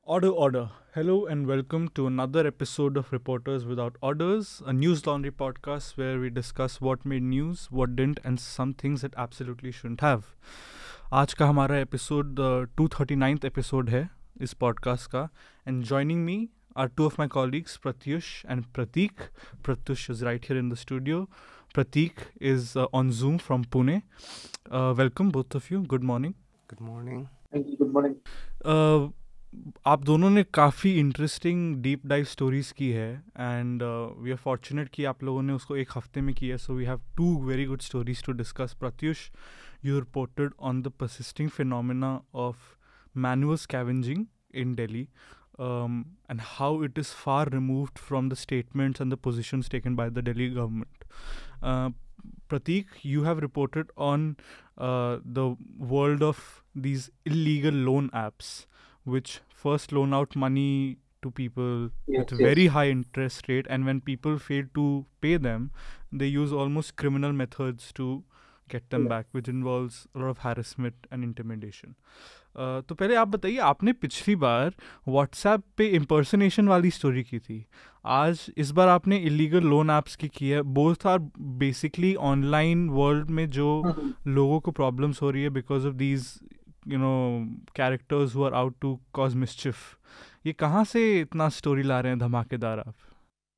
Order, order. Hello and welcome to another episode of Reporters Without Orders, a Newslaundry podcast where we discuss what made news, what didn't, and some things that absolutely shouldn't have. आज का हमारा episode 239th episode है इस podcast का and joining me are two of my colleagues, Pratyush and Prateek. Pratyush is right here in the studio. Prateek is on Zoom from Pune. Welcome both of you. Good morning. Good morning. Thank you. Good morning. आप दोनों ने काफ़ी interesting deep dive stories की है and we are fortunate कि आप लोगों ने उसको एक हफ्ते में किया so we have two very good stories to discuss. Pratyush, you reported on the persisting phenomena of manual scavenging in Delhi and how it is far removed from the statements and the positions taken by the Delhi government. Prateek, you have reported on the world of these illegal loan apps which first loan out money to people with very high interest rate, and when people fail to pay them, they use almost criminal methods to get them back, which involves a lot of harassment and intimidation. तो पहले आप बताइए, आपने पिछली बार WhatsApp पे impersonation वाली story की थी. आज इस बार आपने इलीगल लोन ऐप्स की है. Both are basically online world में जो लोगों को प्रॉब्लम्स हो रही है because of these characters who are out to cause mischief. ये कहाँ से इतना स्टोरी ला रहे हैं धमाकेदार आप?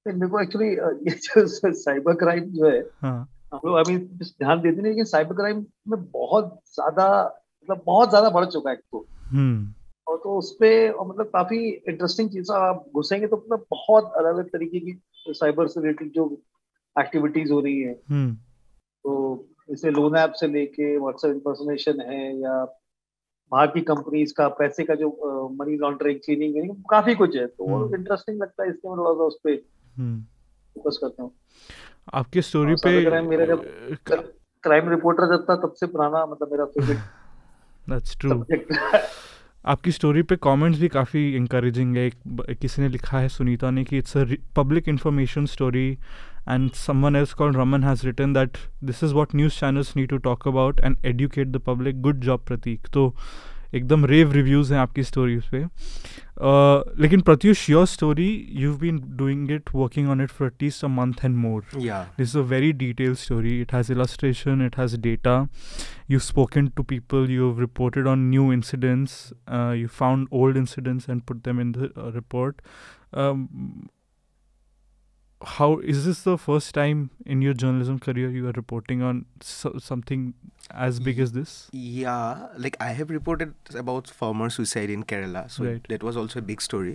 मेरे को एक्चुअली ये जो साइबर क्राइम जो है, हाँ, हम लोग अभी ध्यान देते नहीं, लेकिन साइबर क्राइम में बहुत ज्यादा बढ़ चुका है तो. और तो उसपे मतलब काफी इंटरेस्टिंग चीज, आप घुसेंगे तो मतलब बहुत अलग अलग तरीके की साइबर से रिलेटेड जो एक्टिविटीज हो रही है. तो इसे लोन ऐप से लेके व्हाट्सएप इम्पर्सनेशन है या बाहर की कंपनीज का पैसे का जो मनी लॉन्ड्रिंग, क्लीनिंग, काफी कुछ है. तो इंटरेस्टिंग लगता है, इसलिए मैं थोड़ा सा उस पर फोकस करता हूँ. आपकी स्टोरी पे मेरा जब क्राइम रिपोर्टर जब था तब से पुराना, मतलब मेरा फेवरेट. That's true. आपकी स्टोरी पे कमेंट्स भी काफ़ी इंकरेजिंग है. किसी ने लिखा है, सुनीता ने, कि it's a public information story, and someone else called Raman has written that this is what news channels need to talk about and educate the public. Good job Prateek. तो एकदम रेव रिव्यूज़ हैं आपकी स्टोरीज पे. लेकिन Pratyush, your story, you have been doing it, working on it for at least a month and more. This is a very detailed story. It has illustration, it has data. You've spoken to people, you've reported on new incidents, you found old incidents and put them in the report. How is this the first time in your journalism career you are reporting on something as big as this? Yeah, like I have reported about farmer suicide in Kerala, so that was also a big story.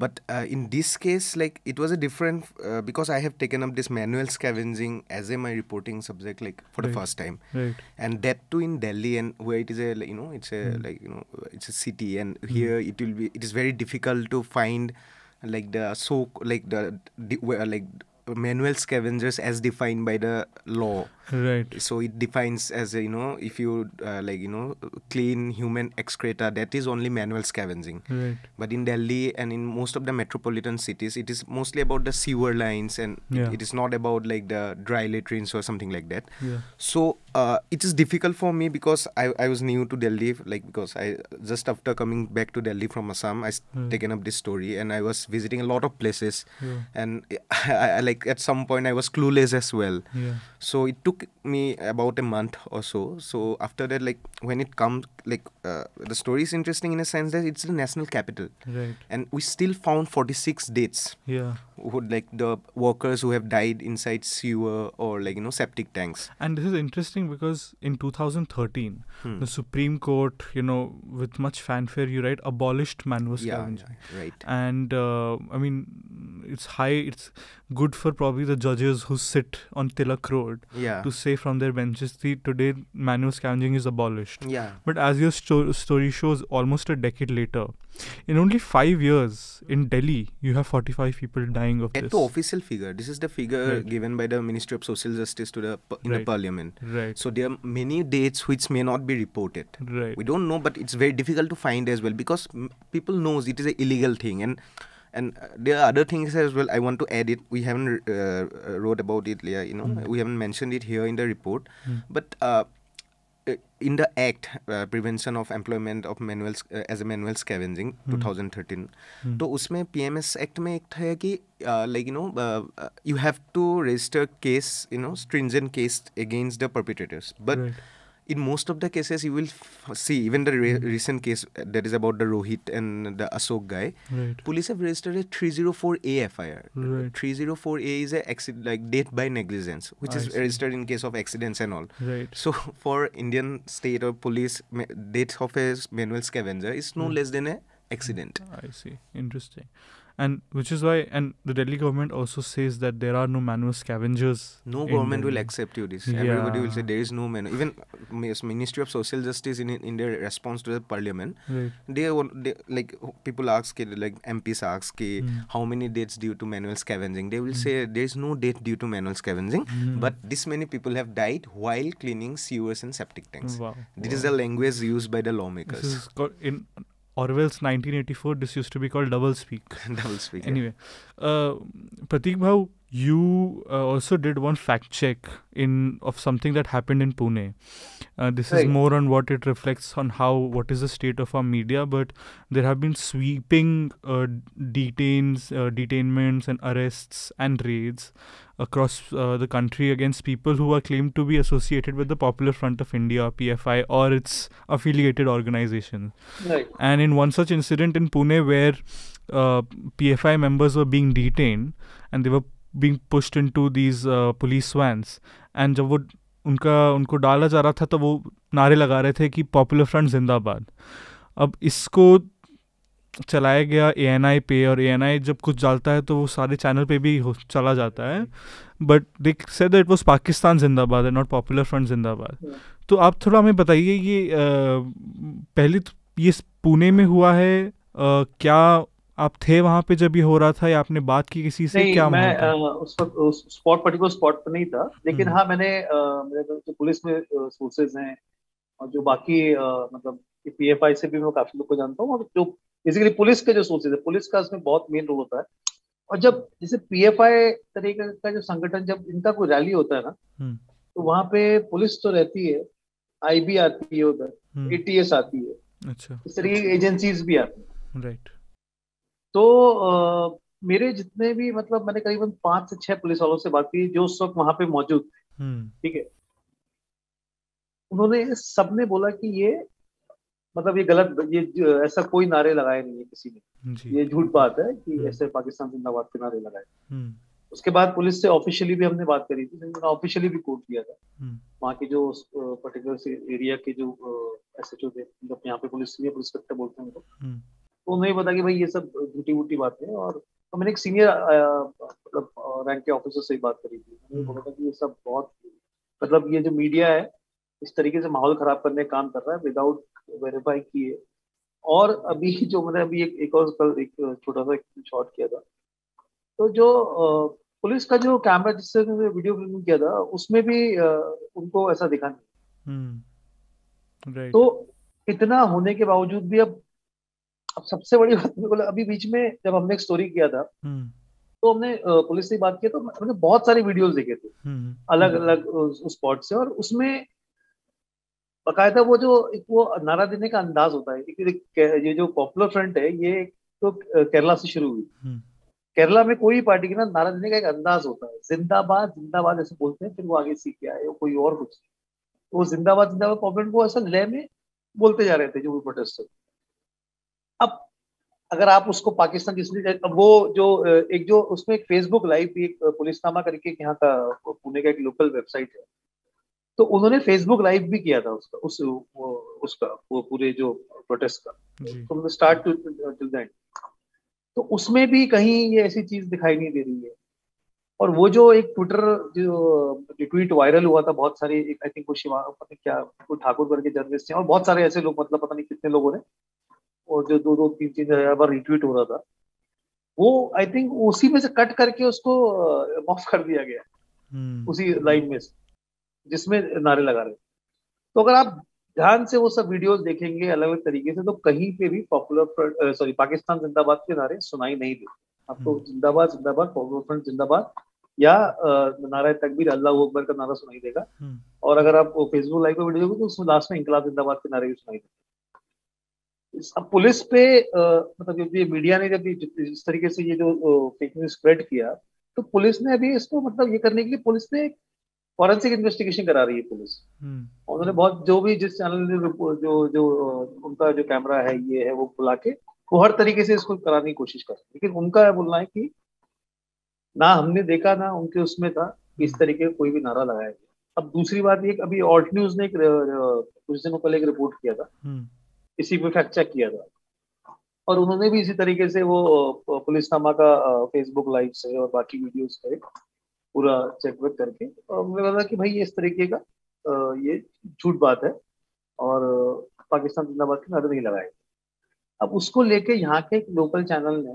But in this case, like it was a different because I have taken up this manual scavenging as my reporting subject, like for the first time, and that too in Delhi, and where it is a it's a it's a city, and here it is very difficult to find like like manual scavengers as defined by the law. So it defines as if you clean human excreta, that is only manual scavenging. But in Delhi and in most of the metropolitan cities, it is mostly about the sewer lines, and it is not about like the dry latrines or something like that. So it is difficult for me because I was new to Delhi, like because I just after coming back to Delhi from Assam, I taken up this story, and I was visiting a lot of places, and I like at some point I was clueless as well. So it took me about a month or so. So after that, like when it comes, like the story is interesting in a sense that it's the national capital, and we still found 46 deaths. Who, like the workers who have died inside sewer or like septic tanks. And this is interesting because in 2013 the Supreme Court, with much fanfare, you write, abolished manual scavenging. And I mean, it's good for probably the judges who sit on Tilak Road to say from their benches, today manual scavenging is abolished. But as your story shows, almost a decade later, in only 5 years in Delhi, you have 45 people dying of this. That's the official figure. This is the figure given by the Ministry of Social Justice to the in the Parliament. So there are many dates which may not be reported. We don't know, but it's very difficult to find as well because people knows it is an illegal thing, and there are other things as well. I want to add it. We haven't wrote about it. We haven't mentioned it here in the report, but. in the act prevention of employment of manual as a manual scavenging 2013 तो उसमें PMS act में एक था कि like you have to register case stringent case against the perpetrators, but in most of the cases you will see even the recent case that is about the Rohit and the Ashok guy, police have registered a 304A FIR. 304A is a like death by negligence, which is registered in case of accidents and all. So for Indian state or police, death of a manual scavenger is no less than a accident. I see. Interesting. And which is why, and the Delhi government also says that there are no manual scavengers. No government will accept you this. Everybody will say there is no manual. Even Ministry of Social Justice in their response to the parliament, they like people ask, like MPs ask, how many deaths due to manual scavenging? They will say there is no death due to manual scavenging, but this many people have died while cleaning sewers and septic tanks. This is the language used by the lawmakers. This is called in Orwell's 1984, this used to be called doublespeak. Doublespeak. Anyway, Prateek Bhau, you also did one fact check of something that happened in Pune. This is more on what it reflects on what is the state of our media, but there have been sweeping detainments and arrests and raids across the country against people who are claimed to be associated with the Popular Front of India, PFI, or its affiliated organizations. And in one such incident in Pune where PFI members were being detained and they were being pushed into these police vans, and जब वो उनको डाला जा रहा था तो वो नारे लगा रहे थे कि पॉपुलर फ्रंट जिंदाबाद. अब इसको चलाया गया ANI पे, और ANI जब कुछ डालता है तो वो सारे चैनल पे भी चला जाता है, but they said that it was Pakistan जिंदाबाद एंड नॉट पॉपुलर फ्रंट जिंदाबाद. तो आप थोड़ा हमें बताइए ये पहले ये पुणे में हुआ है, क्या आप थे वहाँ पे जब ये हो रहा था या आपने बात की किसी से? नहीं, क्या मैं उस पर्टिकुलर स्पॉट पर नहीं था, लेकिन हाँ मैंने मेरे जो पुलिस में सोर्सेज हैं और जो बाकी मतलब PFI से भी मैं काफी लोग को जानता हूँ, और जो बेसिकली पुलिस के जो सोर्सेज है, पुलिस का इसमें बहुत मेन रोल होता है. और जब जैसे PFI तरीके का जो संगठन, जब इनका कोई रैली होता है ना, तो वहाँ पे पुलिस तो रहती है, IB आती है उधर, ATS आती है, इस तरीके की एजेंसीज भी आती है. राइट. तो मेरे जितने भी मतलब मैंने करीबन 5 से 6 पुलिस वालों से बात की जो उस वक्त वहां पे मौजूद थे, ठीक है, उन्होंने सबने बोला कि ये मतलब ये गलत, ये ऐसा कोई नारे लगाए नहीं है किसी ने, ये झूठ बात है कि ऐसे पाकिस्तान जिंदाबाद के नारे लगाए. उसके बाद पुलिस से ऑफिशियली भी हमने बात करी थी, उन्होंने ऑफिशियली भी कोट किया था. वहाँ के जो पर्टिकुलर एरिया के जो SHO थे, मतलब यहाँ पे पुलिस इंस्पेक्टर बोलते हैं उनको, तो उन्हें पता कि भाई ये सब झूठी वूठी बातें हैं. और तो मैंने एक सीनियर मतलब रैंक के ऑफिसर से ही बात करी थी, उन्होंने बोला था कि ये सब बहुत मतलब ये जो मीडिया है इस तरीके से माहौल खराब करने का काम कर रहा है विदाउट वेरीफाई किए. और अभी जो मैंने अभी एक और कल एक छोटा सा शॉट किया था, तो जो पुलिस का जो कैमरा जिससे वीडियो फिल्मिंग किया था उसमें भी उनको ऐसा दिखा नहीं. तो इतना होने के बावजूद भी अब सबसे बड़ी बात बोला, अभी बीच में जब हमने एक स्टोरी किया था तो हमने पुलिस से बात किया, तो हमने बहुत सारे वीडियोस देखे थे अलग अलग उस स्पॉट से, और उसमें बकायदा वो जो वो नारा देने का अंदाज होता है. ये जो पॉपुलर फ्रंट है ये तो केरला से शुरू हुई. केरला में कोई पार्टी की ना नारा देने का एक अंदाज होता है, जिंदाबाद जिंदाबाद ऐसे बोलते हैं, फिर वो आगे सीख के आए कोई और कुछ, तो वो जिंदाबाद जिंदाबाद पॉपुलर को ऐसा लय में बोलते जा रहे थे जो भी प्रोटेस्टर. अब अगर आप उसको पाकिस्तान जिसने वो जो एक जो उसमें एक फेसबुक लाइव एक पुलिसनामा करके यहाँ का पुणे का एक लोकल वेबसाइट है, तो उन्होंने फेसबुक लाइव भी किया था उसका वो पूरे जो प्रोटेस्ट का from the start to the end. तो उसमें भी कहीं ये ऐसी चीज दिखाई नहीं दे रही है. और वो जो एक ट्विटर जो ट्वीट वायरल हुआ था, बहुत सारे आई थिंक वो शिवा पता नहीं क्या कोई ठाकुर वर्ग के जर्नलिस्ट थे और बहुत सारे ऐसे लोग, मतलब पता नहीं कितने लोगों ने, और जो 2-3 हजार बार रिट्वीट हो रहा था, वो आई थिंक उसी में से कट करके उसको ऑफ कर दिया गया उसी लाइव में से जिसमें नारे लगा रहे. तो अगर आप ध्यान से वो सब वीडियोस देखेंगे अलग अलग तरीके से, तो कहीं पे भी पाकिस्तान जिंदाबाद के नारे सुनाई नहीं देते आपको. जिंदाबाद जिंदाबाद पॉपुलर फ्रंट जिंदाबाद या नारा तकबीर अल्लाह अकबर का नारा सुनाई देगा। और अगर आप फेसबुक लाइव का वीडियो देखोगे तो उसमें लास्ट में इंकलाब जिंदाबाद के नारे भी सुनाई देंगे। अब पुलिस पे मतलब जब ये मीडिया ने जब इस तरीके से ये जो फेक न्यूज स्प्रेड किया, तो पुलिस ने अभी इसको मतलब ये करने के लिए पुलिस ने फॉरेंसिक इन्वेस्टिगेशन करा रही है पुलिस। उन्होंने बहुत जो भी जिस चैनल ने जो जो उनका जो कैमरा है ये है वो बुला के वो हर तरीके से इसको कराने की कोशिश कर रहे हैं। लेकिन उनका बोलना है कि ना हमने देखा ना उनके उसमें था कि इस तरीके का कोई भी नारा लगाया गया। अब दूसरी बात ये अभी ऑल्ट न्यूज ने कुछ दिनों पहले एक रिपोर्ट किया था, इसी पे फैक्ट चेक किया था, और उन्होंने भी इसी तरीके से वो पुलिसनामा का फेसबुक लाइव से और बाकी वीडियोस पे पूरा चेक वेक करके मुझे लगा कि भाई ये इस तरीके का ये झूठ बात है और पाकिस्तान जिंदाबाद के नारे नहीं लगाए। अब उसको लेके यहाँ के एक लोकल चैनल ने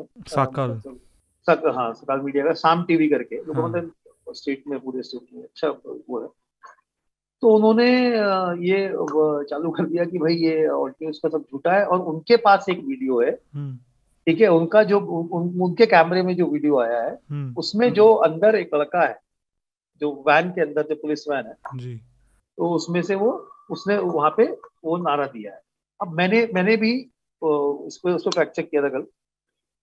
हाँ सकाल मीडिया का साम टीवी करके मतलब स्टेट में पूरे स्टेट में अच्छा वो है, तो उन्होंने ये चालू कर दिया कि भाई ये ऑडियो उसका सब झूठा है। और उनके पास एक वीडियो है, ठीक है, उनका जो उनके कैमरे में जो वीडियो आया है उसमें जो अंदर एक लड़का है जो वैन के अंदर जो पुलिस वैन है जी, तो उसमें से वो उसने वहां पे वो नारा दिया है। अब मैंने भी उसको फैक्ट चेक किया था कल,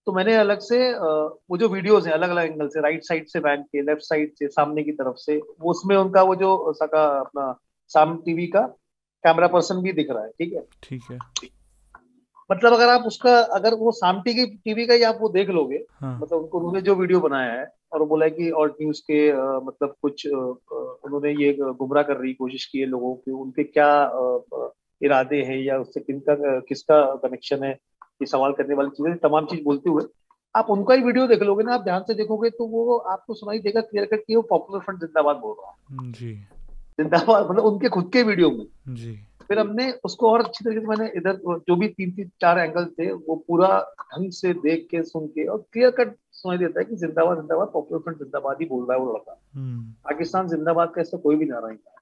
तो मैंने अलग से वो जो वीडियोस हैं अलग अलग एंगल से, राइट साइड से वैन के, लेफ्ट साइड से, सामने की तरफ से, वो उसमें उनका वो जो सका अपना साम टीवी का कैमरा पर्सन भी दिख रहा है। ठीक है मतलब अगर आप उसका अगर वो साम टीवी का ही आप वो देख लोगे, मतलब उन्होंने जो वीडियो बनाया है और वो बोला है कि ऑल्ट न्यूज के मतलब कुछ उन्होंने ये गुमराह कर रही कोशिश की है लोगों की, उनके क्या इरादे हैं या उससे किसका कनेक्शन है, ये सवाल करने वाली चीजें तमाम चीज बोलते हुए आप उनका ही वीडियो देख लोगे ना, आप ध्यान से देखोगे तो वो आपको सुनाई देगा क्लियर कट कि वो पॉपुलर फ्रंट जिंदाबाद बोल रहा है जी, जिंदाबाद मतलब उनके खुद के वीडियो में जी। फिर हमने उसको और अच्छी तरीके से मैंने इधर जो भी 3-4 एंगल थे वो पूरा ढंग से देख के सुन के और क्लियर कट सुनाई देता है कि जिंदाबाद जिंदाबाद पॉपुलर फ्रंट जिंदाबाद ही बोल रहा है वो लड़का, पाकिस्तान जिंदाबाद का ऐसा कोई भी नारा नहीं था।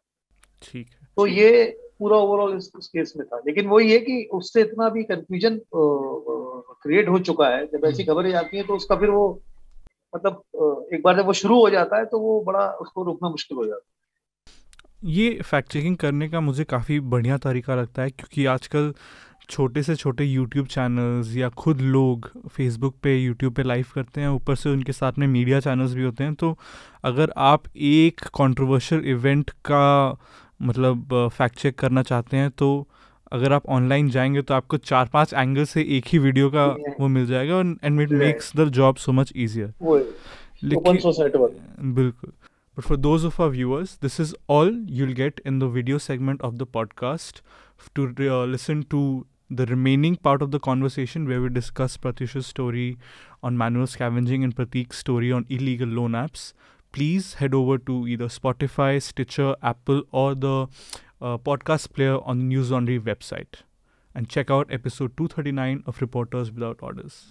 ठीक है, तो ये पूरा ओवरऑल इस केस में था। लेकिन वो ये कि उससे इतना भी कंफ्यूजन क्रिएट हो चुका है, जब ऐसी खबरें आती हैं तो उसका फिर वो मतलब एक बार जब वो शुरू हो जाता है तो वो बड़ा उसको रोकना मुश्किल हो जाता है। ये फैक्ट चेकिंग करने का मुझे काफ़ी बढ़िया तरीका लगता है, क्योंकि आजकल छोटे से छोटे यूट्यूब चैनल्स या खुद लोग फेसबुक पे यूट्यूब पे लाइव करते हैं, ऊपर से उनके साथ में मीडिया चैनल्स भी होते हैं। तो अगर आप एक कंट्रोवर्शियल इवेंट का मतलब फैक्ट चेक करना चाहते हैं तो अगर आप ऑनलाइन जाएंगे तो आपको 4-5 एंगल से एक ही वीडियो का वो मिल जाएगा and it makes the job so much easier. बिल्कुल। But for those of our viewers, this is all you'll get in the video segment of the podcast. To listen to the remaining part of the conversation where we discuss Pratyush's story on manual scavenging and Prateek's story on illegal loan apps, please head over to either Spotify, Stitcher, Apple, or the podcast player on the Newslaundry website and check out episode 239 of Reporters Without Orders.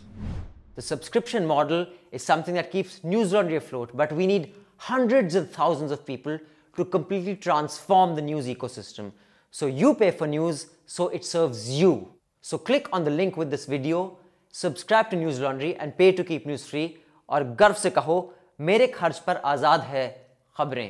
The subscription model is something that keeps Newslaundry afloat, but we need hundreds and thousands of people to completely transform the news ecosystem. So you pay for news, so it serves you. So click on the link with this video, subscribe to Newslaundry and pay to keep news free, और गर्व से कहो मेरे खर्च पर आज़ाद है खबरें।